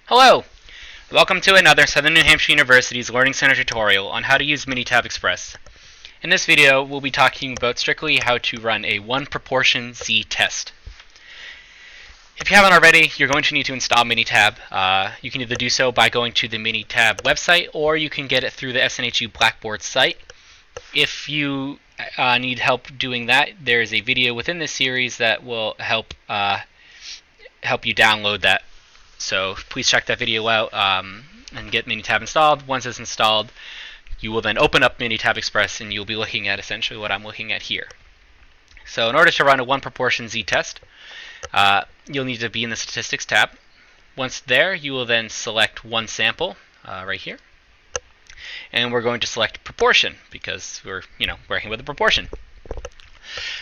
Hello! Welcome to another Southern New Hampshire University's Learning Center tutorial on how to use Minitab Express. In this video, we'll be talking about strictly how to run a 1PropZTest test. If you haven't already, you're going to need to install Minitab. You can either do so by going to the Minitab website, or you can get it through the SNHU Blackboard site. If you need help doing that, there's a video within this series that will help you download that. So please check that video out and get Minitab installed. Once it's installed, you will then open up Minitab Express and you'll be looking at essentially what I'm looking at here. So in order to run a 1PropZTest test, you'll need to be in the Statistics tab. Once there, you will then select one sample right here. And we're going to select proportion because we're working with a proportion.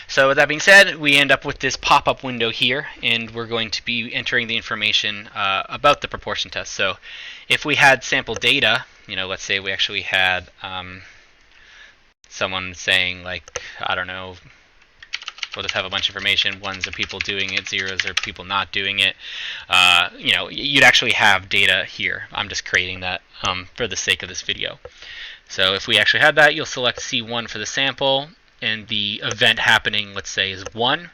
So with that being said, we end up with this pop-up window here, and we're going to be entering the information about the proportion test. So if we had sample data, let's say we actually had someone saying, like, I don't know, we'll just have a bunch of information. Ones are people doing it, zeros are people not doing it. You'd actually have data here. I'm just creating that for the sake of this video. So if we actually had that, you'll select C1 for the sample, and the event happening, let's say, is 1.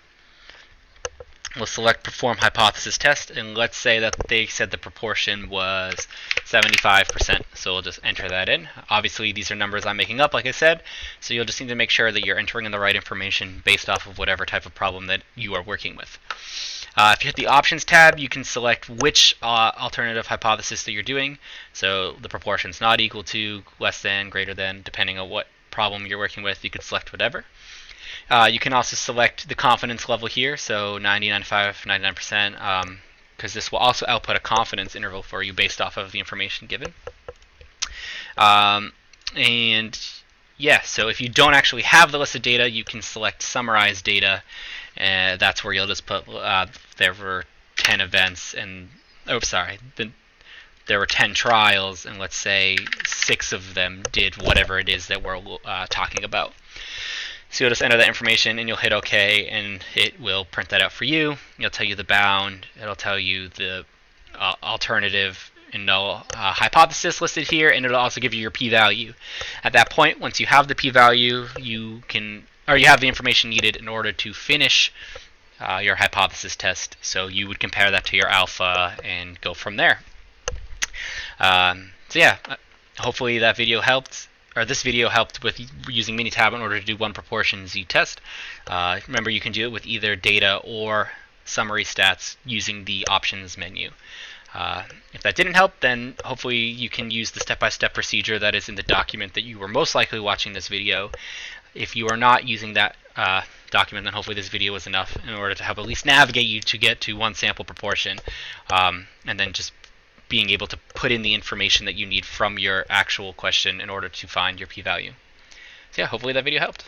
We'll select Perform Hypothesis Test, and let's say that they said the proportion was 75%, so we'll just enter that in. Obviously, these are numbers I'm making up, like I said, so you'll just need to make sure that you're entering in the right information based off of whatever type of problem that you are working with. If you hit the Options tab, you can select which alternative hypothesis that you're doing. So the proportion's not equal to, less than, greater than, depending on what problem you're working with, you could select whatever. You can also select the confidence level here, so 90, 95, 99%, because this will also output a confidence interval for you based off of the information given. And yeah, so if you don't actually have the list of data, you can select Summarize Data, and that's where you'll just put there were 10 events, and there were 10 trials, and let's say 6 of them did whatever it is that we're talking about. So you'll just enter that information and you'll hit OK, and it will print that out for you. It'll tell you the bound, it'll tell you the alternative and null hypothesis listed here, and it'll also give you your p-value. At that point, once you have the p-value, you have the information needed in order to finish your hypothesis test. So you would compare that to your alpha and go from there. So yeah, hopefully that video helped, or this video helped with using Minitab in order to do 1PropZTest test. Remember, you can do it with either data or summary stats using the options menu. If that didn't help, then hopefully you can use the step-by-step procedure that is in the document that you were most likely watching this video. If you are not using that document, then hopefully this video was enough in order to help at least navigate you to get to one sample proportion, and then just being able to put in the information that you need from your actual question in order to find your p-value. So yeah, hopefully that video helped.